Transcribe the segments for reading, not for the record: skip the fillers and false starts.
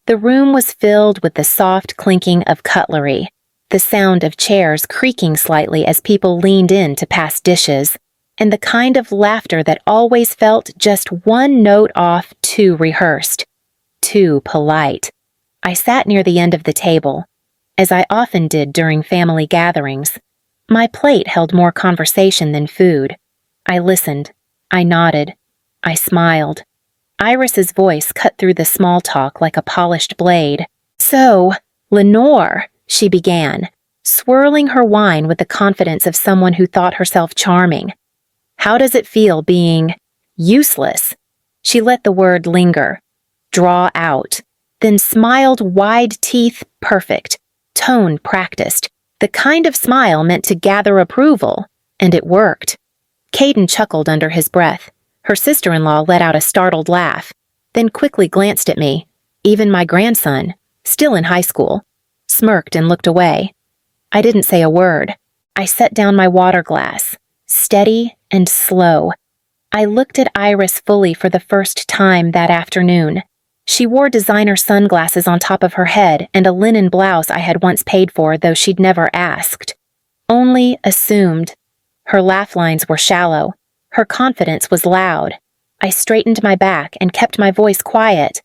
The room was filled with the soft clinking of cutlery, the sound of chairs creaking slightly as people leaned in to pass dishes, and the kind of laughter that always felt just one note off too rehearsed, too polite. I sat near the end of the table, as I often did during family gatherings. My plate held more conversation than food. I listened. I nodded. I smiled. Iris's voice cut through the small talk like a polished blade. "So, Lenore," she began, swirling her wine with the confidence of someone who thought herself charming. "How does it feel being useless?" She let the word linger, draw out, then smiled, wide teeth perfect, tone practiced, the kind of smile meant to gather approval, and it worked. Caden chuckled under his breath. Her sister-in-law let out a startled laugh, then quickly glanced at me. Even my grandson, still in high school, smirked and looked away. I didn't say a word. I set down my water glass, steady and slow. I looked at Iris fully for the first time that afternoon. She wore designer sunglasses on top of her head and a linen blouse I had once paid for, though she'd never asked. Only assumed. Her laugh lines were shallow. Her confidence was loud. I straightened my back and kept my voice quiet.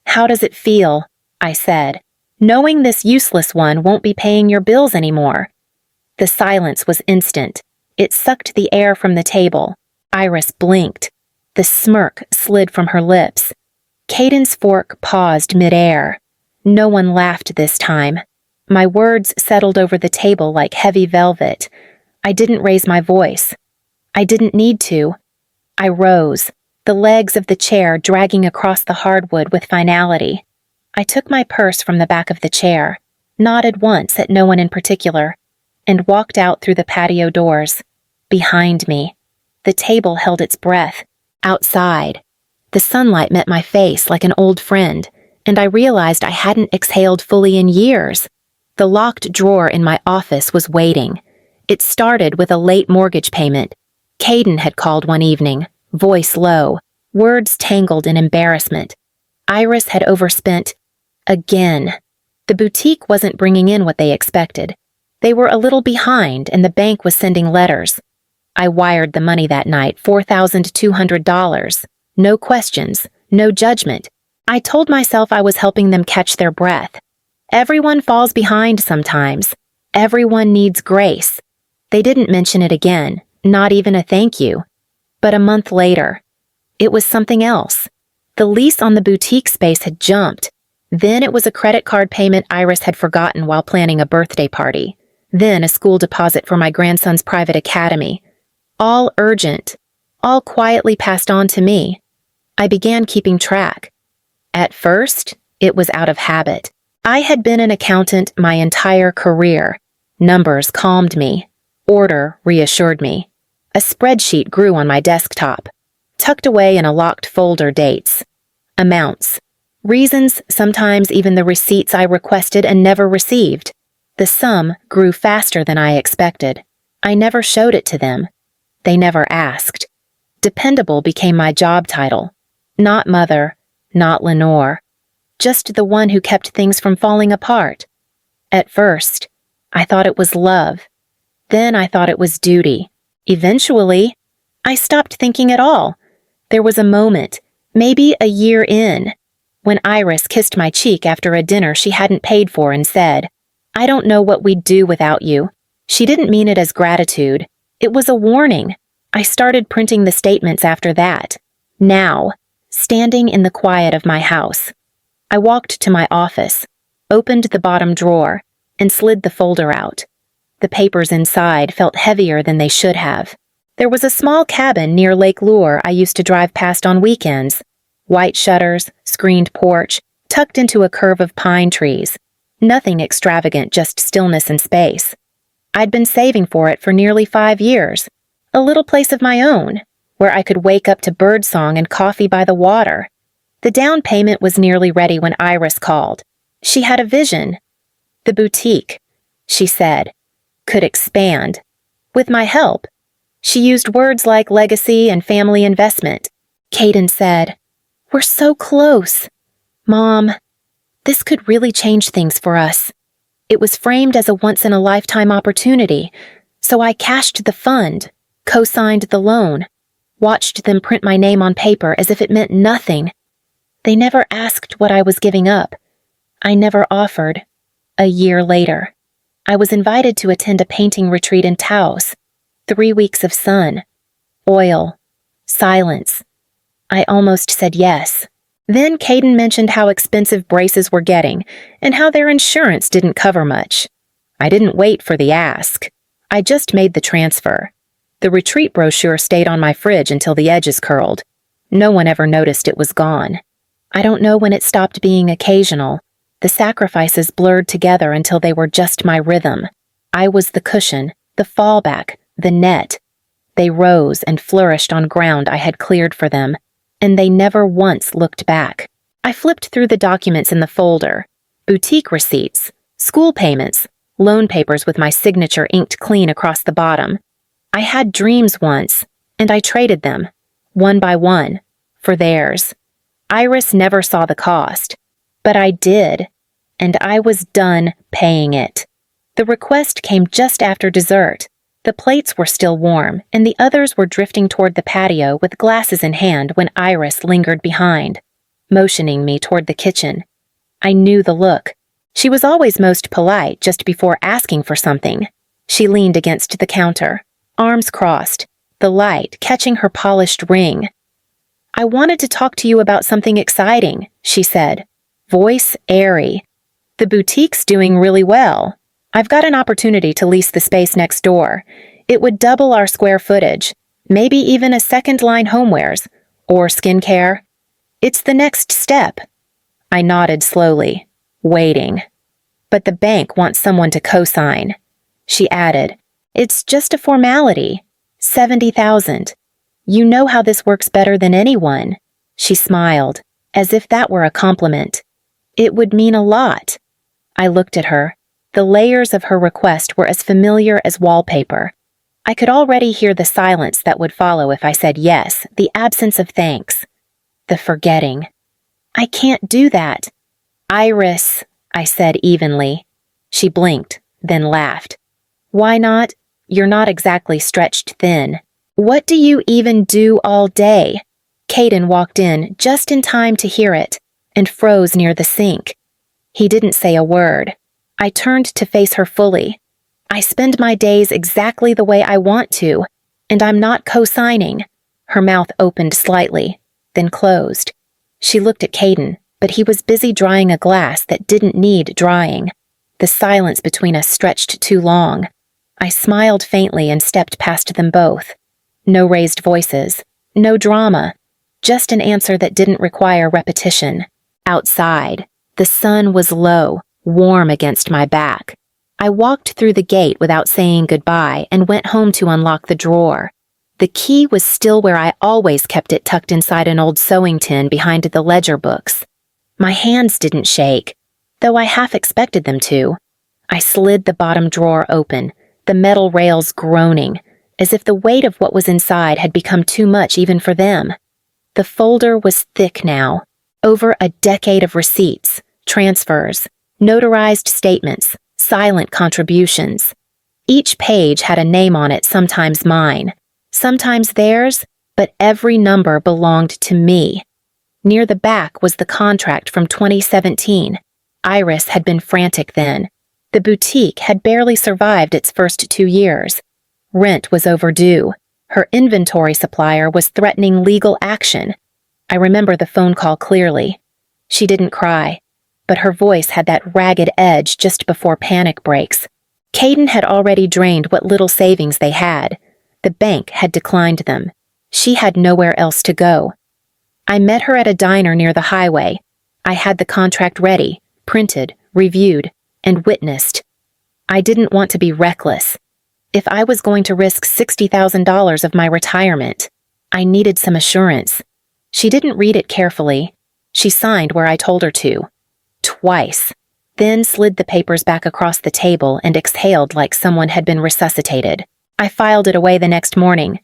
"How does it feel?" I said, "knowing this useless one won't be paying your bills anymore?" The silence was instant. It sucked the air from the table. Iris blinked. The smirk slid from her lips. Caden's fork paused midair. No one laughed this time. My words settled over the table like heavy velvet. I didn't raise my voice. I didn't need to. I rose, the legs of the chair dragging across the hardwood with finality. I took my purse from the back of the chair, nodded once at no one in particular, and walked out through the patio doors. Behind me, the table held its breath. Outside, the sunlight met my face like an old friend, and I realized I hadn't exhaled fully in years. The locked drawer in my office was waiting. It started with a late mortgage payment. Caden had called one evening, voice low, words tangled in embarrassment. Iris had overspent again. The boutique wasn't bringing in what they expected. They were a little behind, and the bank was sending letters. I wired the money that night, $4,200. No questions, no judgment. I told myself I was helping them catch their breath. Everyone falls behind sometimes. Everyone needs grace. They didn't mention it again, not even a thank you. But a month later, it was something else. The lease on the boutique space had jumped. Then it was a credit card payment Iris had forgotten while planning a birthday party. Then a school deposit for my grandson's private academy. All urgent, all quietly passed on to me. I began keeping track. At first, it was out of habit. I had been an accountant my entire career. Numbers calmed me. Order reassured me. A spreadsheet grew on my desktop. Tucked away in a locked folder, dates, amounts, reasons, sometimes even the receipts I requested and never received. The sum grew faster than I expected. I never showed it to them. They never asked. Dependable became my job title. Not mother, not Lenore. Just the one who kept things from falling apart. At first, I thought it was love. Then I thought it was duty. Eventually, I stopped thinking at all. There was a moment, maybe a year in, when Iris kissed my cheek after a dinner she hadn't paid for and said, "I don't know what we'd do without you." She didn't mean it as gratitude. It was a warning. I started printing the statements after that. Now, standing in the quiet of my house, I walked to my office, opened the bottom drawer, and slid the folder out. The papers inside felt heavier than they should have. There was a small cabin near Lake Lure I used to drive past on weekends. White shutters, screened porch, tucked into a curve of pine trees. Nothing extravagant, just stillness and space. I'd been saving for it for nearly 5 years. A little place of my own, where I could wake up to birdsong and coffee by the water. The down payment was nearly ready when Iris called. She had a vision. The boutique, she said, could expand. With my help. She used words like legacy and family investment. Caden said, "We're so close. Mom, This could really change things for us. It was framed as a once-in-a-lifetime opportunity, so I cashed the fund, co-signed the loan, watched them print my name on paper as if it meant nothing. They never asked what I was giving up. I never offered. A year later, I was invited to attend a painting retreat in Taos. 3 weeks of sun, oil, silence. I almost said yes. Then Caden mentioned how expensive braces were getting and how their insurance didn't cover much. I didn't wait for the ask. I just made the transfer. The retreat brochure stayed on my fridge until the edges curled. No one ever noticed it was gone. I don't know when it stopped being occasional. The sacrifices blurred together until they were just my rhythm. I was the cushion, the fallback, the net. They rose and flourished on ground I had cleared for them, and they never once looked back. I flipped through the documents in the folder. Boutique receipts, school payments, loan papers with my signature inked clean across the bottom. I had dreams once, and I traded them, one by one, for theirs. Iris never saw the cost, but I did, and I was done paying it. The request came just after dessert. The plates were still warm, and the others were drifting toward the patio with glasses in hand when Iris lingered behind, motioning me toward the kitchen. I knew the look. She was always most polite just before asking for something. She leaned against the counter, arms crossed, the light catching her polished ring. "I wanted to talk to you about something exciting," she said, voice airy. "The boutique's doing really well. I've got an opportunity to lease the space next door. It would double our square footage, maybe even a second-line homewares, or skincare. It's the next step." I nodded slowly, waiting. "But the bank wants someone to co-sign." She added, "It's just a formality. 70,000. You know how this works better than anyone." She smiled, as if that were a compliment. "It would mean a lot." I looked at her. The layers of her request were as familiar as wallpaper. I could already hear the silence that would follow if I said yes, the absence of thanks. The forgetting. "I can't do that." "Iris," I said evenly. She blinked, then laughed. "Why not? You're not exactly stretched thin. What do you even do all day?" Caden walked in just in time to hear it and froze near the sink. He didn't say a word. I turned to face her fully. "I spend my days exactly the way I want to, and I'm not co-signing." Her mouth opened slightly, then closed. She looked at Caden, but he was busy drying a glass that didn't need drying. The silence between us stretched too long. I smiled faintly and stepped past them both. No raised voices, no drama, just an answer that didn't require repetition. Outside, the sun was low, warm against my back. I walked through the gate without saying goodbye and went home to unlock the drawer. The key was still where I always kept it, tucked inside an old sewing tin behind the ledger books. My hands didn't shake, though I half expected them to. I slid the bottom drawer open, the metal rails groaning, as if the weight of what was inside had become too much even for them. The folder was thick now, over a decade of receipts, transfers, notarized statements, silent contributions. Each page had a name on it, sometimes mine, sometimes theirs, but every number belonged to me. Near the back was the contract from 2017. Iris had been frantic then. The boutique had barely survived its first 2 years. Rent was overdue. Her inventory supplier was threatening legal action. I remember the phone call clearly. She didn't cry, but her voice had that ragged edge just before panic breaks. Caden had already drained what little savings they had. The bank had declined them. She had nowhere else to go. I met her at a diner near the highway. I had the contract ready, printed, reviewed, and witnessed. I didn't want to be reckless. If I was going to risk $60,000 of my retirement, I needed some assurance. She didn't read it carefully. She signed where I told her to. Twice. Then slid the papers back across the table and exhaled like someone had been resuscitated. I filed it away the next morning.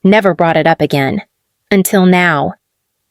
Never brought it up again. Until now.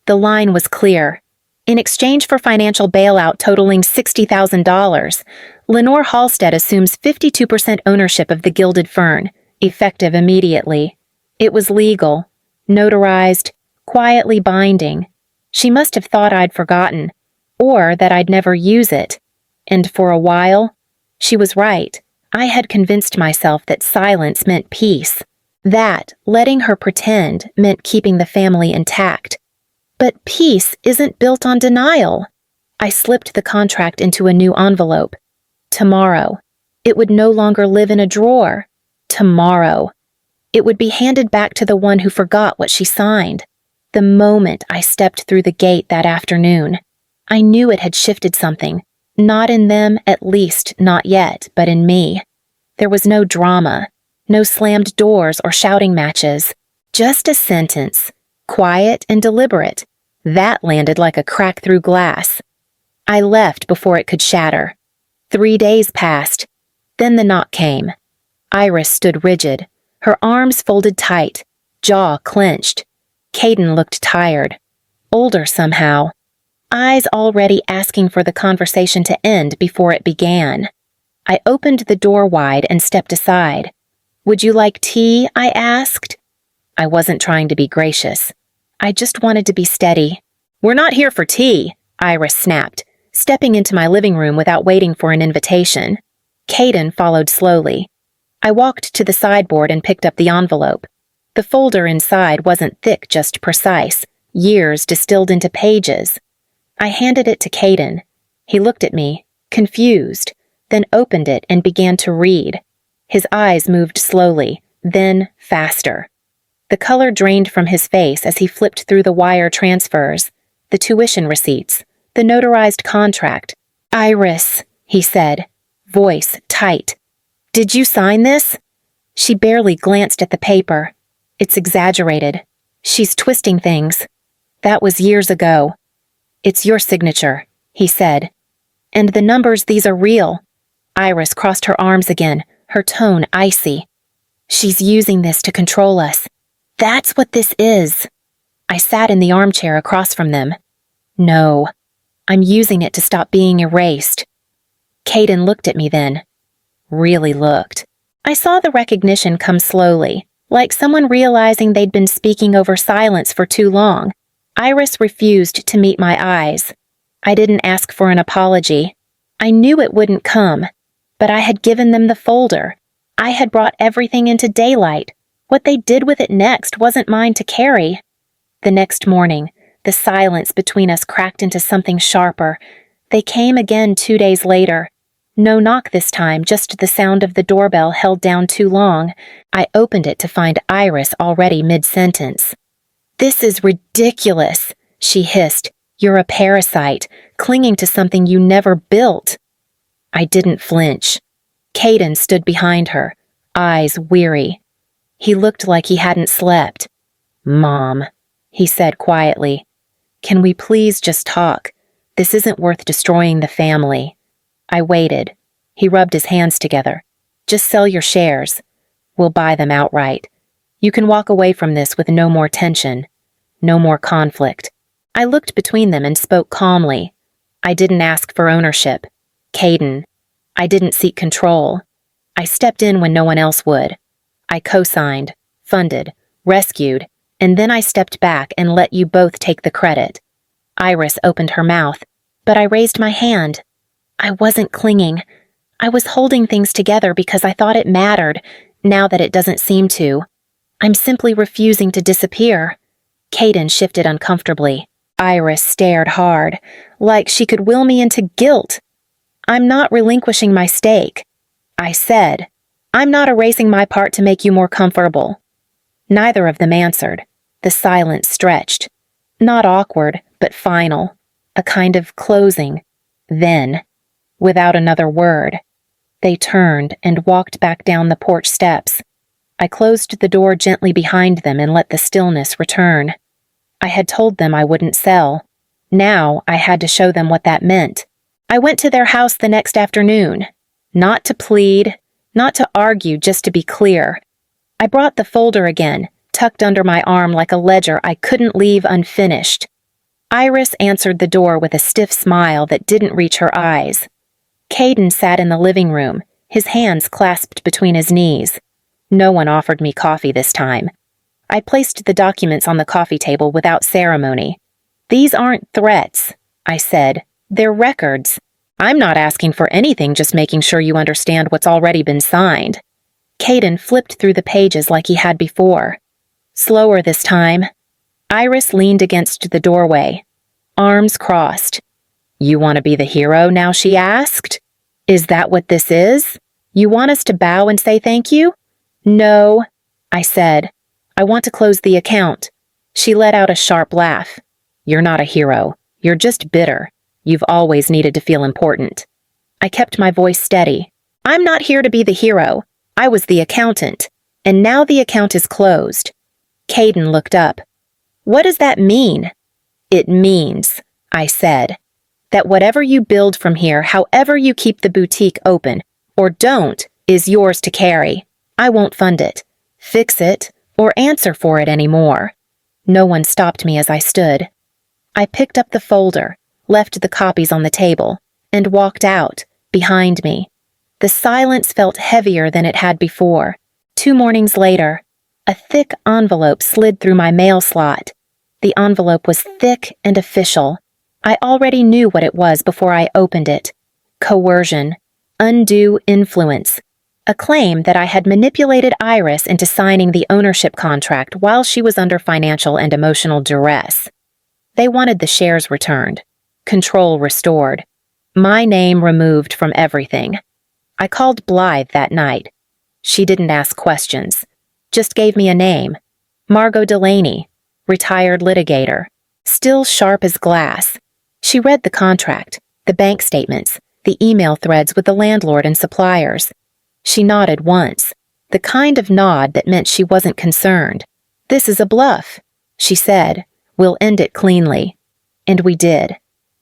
The line was clear. In exchange for financial bailout totaling $60,000, Lenore Halstead assumes 52% ownership of the Gilded Fern, effective immediately. It was legal, notarized, quietly binding. She must have thought I'd forgotten, or that I'd never use it. And for a while, she was right. I had convinced myself that silence meant peace, that letting her pretend meant keeping the family intact. But peace isn't built on denial. I slipped the contract into a new envelope. Tomorrow, it would no longer live in a drawer. Tomorrow, it would be handed back to the one who forgot what she signed. The moment I stepped through the gate that afternoon, I knew it had shifted something. Not in them, at least not yet, but in me. There was no drama, no slammed doors or shouting matches. Just a sentence, quiet and deliberate. That landed like a crack through glass. I left before it could shatter. 3 days passed. Then the knock came. Iris stood rigid, her arms folded tight, jaw clenched. Caden looked tired, older somehow, eyes already asking for the conversation to end before it began. I opened the door wide and stepped aside. "Would you like tea?" I asked. I wasn't trying to be gracious. I just wanted to be steady. "We're not here for tea," Iris snapped, stepping into my living room without waiting for an invitation. Caden followed slowly. I walked to the sideboard and picked up the envelope. The folder inside wasn't thick, just precise, years distilled into pages. I handed it to Caden. He looked at me, confused, then opened it and began to read. His eyes moved slowly, then faster. The color drained from his face as he flipped through the wire transfers, the tuition receipts, the notarized contract. "Iris," he said, voice tight. "Did you sign this?" She barely glanced at the paper. "It's exaggerated. She's twisting things. That was years ago." "It's your signature," he said. "And the numbers, these are real." Iris crossed her arms again, her tone icy. "She's using this to control us. That's what this is." I sat in the armchair across from them. "No, I'm using it to stop being erased." Caden looked at me then. Really looked. I saw the recognition come slowly, like someone realizing they'd been speaking over silence for too long. Iris refused to meet my eyes. I didn't ask for an apology. I knew it wouldn't come, but I had given them the folder. I had brought everything into daylight. What they did with it next wasn't mine to carry. The next morning, the silence between us cracked into something sharper. They came again 2 days later. No knock this time, just the sound of the doorbell held down too long. I opened it to find Iris already mid-sentence. "This is ridiculous," she hissed. "You're a parasite, clinging to something you never built." I didn't flinch. Caden stood behind her, eyes weary. He looked like he hadn't slept. "Mom," he said quietly, "can we please just talk? This isn't worth destroying the family." I waited. He rubbed his hands together. "Just sell your shares. We'll buy them outright. You can walk away from this with no more tension, no more conflict." I looked between them and spoke calmly. I didn't ask for ownership. Caden, I didn't seek control. I stepped in when no one else would. I co-signed, funded, rescued, and then I stepped back and let you both take the credit. Iris opened her mouth, but I raised my hand. I wasn't clinging. I was holding things together because I thought it mattered, now that it doesn't seem to. I'm simply refusing to disappear. Caden shifted uncomfortably. Iris stared hard, like she could will me into guilt. "I'm not relinquishing my stake," I said. "I'm not erasing my part to make you more comfortable." Neither of them answered. The silence stretched. Not awkward, but final. A kind of closing. Then, without another word, they turned and walked back down the porch steps. I closed the door gently behind them and let the stillness return. I had told them I wouldn't sell. Now I had to show them what that meant. I went to their house the next afternoon. Not to plead, not to argue, just to be clear. I brought the folder again, tucked under my arm like a ledger I couldn't leave unfinished. Iris answered the door with a stiff smile that didn't reach her eyes. Caden sat in the living room, his hands clasped between his knees. No one offered me coffee this time. I placed the documents on the coffee table without ceremony. "These aren't threats," I said. "They're records. I'm not asking for anything, just making sure you understand what's already been signed." Caden flipped through the pages like he had before. Slower this time. Iris leaned against the doorway, arms crossed. "You want to be the hero now?" she asked. "Is that what this is? You want us to bow and say thank you?" "No," I said. "I want to close the account." She let out a sharp laugh. "You're not a hero. You're just bitter. You've always needed to feel important." I kept my voice steady. "I'm not here to be the hero. I was the accountant, and now the account is closed." Caden looked up. "What does that mean?" "It means," I said, "that whatever you build from here, however you keep the boutique open, or don't, is yours to carry. I won't fund it, fix it, or answer for it anymore." No one stopped me as I stood. I picked up the folder, left the copies on the table, and walked out, behind me. The silence felt heavier than it had before. 2 mornings later, a thick envelope slid through my mail slot. The envelope was thick and official. I already knew what it was before I opened it. Coercion, undue influence, a claim that I had manipulated Iris into signing the ownership contract while she was under financial and emotional duress. They wanted the shares returned, control restored, my name removed from everything. I called Blythe that night. She didn't ask questions, just gave me a name, Margot Delaney, retired litigator, still sharp as glass. She read the contract, the bank statements, the email threads with the landlord and suppliers. She nodded once, the kind of nod that meant she wasn't concerned. "This is a bluff," she said. "We'll end it cleanly." And we did.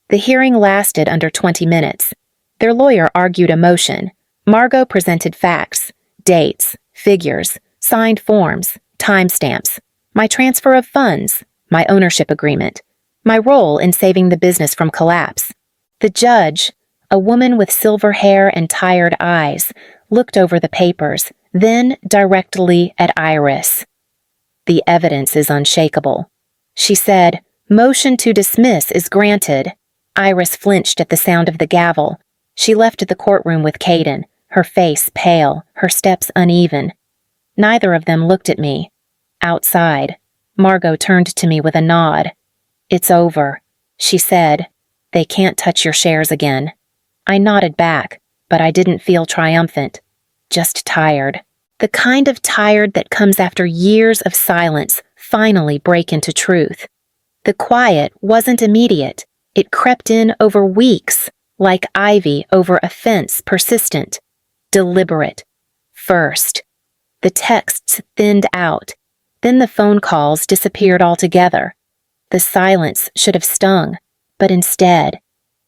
The hearing lasted under 20 minutes. Their lawyer argued a motion. Margot presented facts, dates, figures, signed forms, timestamps, my transfer of funds, my ownership agreement, my role in saving the business from collapse. The judge, a woman with silver hair and tired eyes, looked over the papers, then directly at Iris. "The evidence is unshakable," she said. "Motion to dismiss is granted." Iris flinched at the sound of the gavel. She left the courtroom with Caden, her face pale, her steps uneven. Neither of them looked at me. Outside, Margot turned to me with a nod. "It's over," she said. "They can't touch your shares again." I nodded back, but I didn't feel triumphant, just tired. The kind of tired that comes after years of silence finally break into truth. The quiet wasn't immediate. It crept in over weeks, like ivy over a fence, persistent, deliberate. First, the texts thinned out. Then the phone calls disappeared altogether. The silence should have stung, but instead,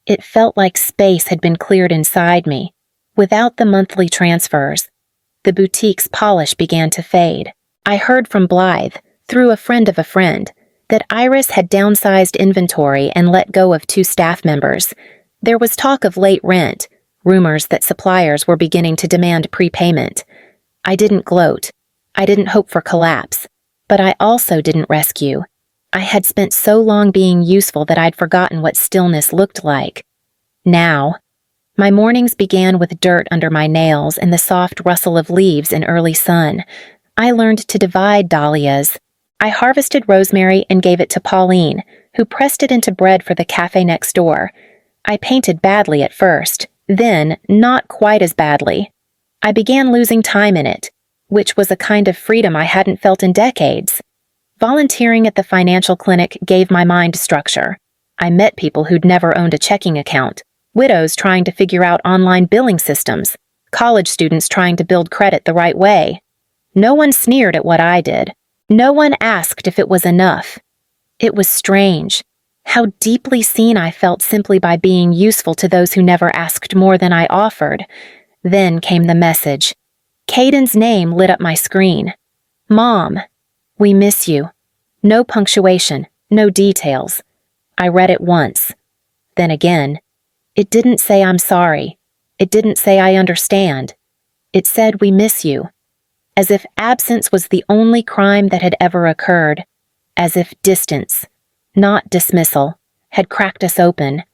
it felt like space had been cleared inside me. Without the monthly transfers, the boutique's polish began to fade. I heard from Blythe, through a friend of a friend, that Iris had downsized inventory and let go of 2 staff members. There was talk of late rent, rumors that suppliers were beginning to demand prepayment. I didn't gloat. I didn't hope for collapse. But I also didn't rescue. I had spent so long being useful that I'd forgotten what stillness looked like. Now, my mornings began with dirt under my nails and the soft rustle of leaves in early sun. I learned to divide dahlias. I harvested rosemary and gave it to Pauline, who pressed it into bread for the cafe next door. I painted badly at first, then not quite as badly. I began losing time in it, which was a kind of freedom I hadn't felt in decades. Volunteering at the financial clinic gave my mind structure. I met people who'd never owned a checking account, widows trying to figure out online billing systems, college students trying to build credit the right way. No one sneered at what I did. No one asked if it was enough. It was strange, how deeply seen I felt simply by being useful to those who never asked more than I offered. Then came the message. Caden's name lit up my screen. "Mom, we miss you." No punctuation, no details. I read it once. Then again. It didn't say I'm sorry. It didn't say I understand. It said we miss you. As if absence was the only crime that had ever occurred. As if distance, not dismissal, had cracked us open.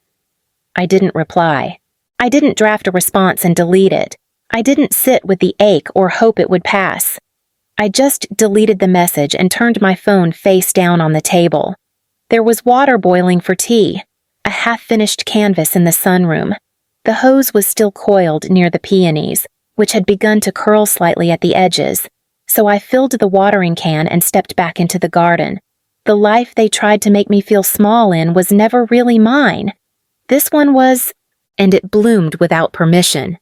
I didn't reply. I didn't draft a response and delete it. I didn't sit with the ache or hope it would pass. I just deleted the message and turned my phone face down on the table. There was water boiling for tea, a half-finished canvas in the sunroom. The hose was still coiled near the peonies, which had begun to curl slightly at the edges, so I filled the watering can and stepped back into the garden. The life they tried to make me feel small in was never really mine. This one was, and it bloomed without permission.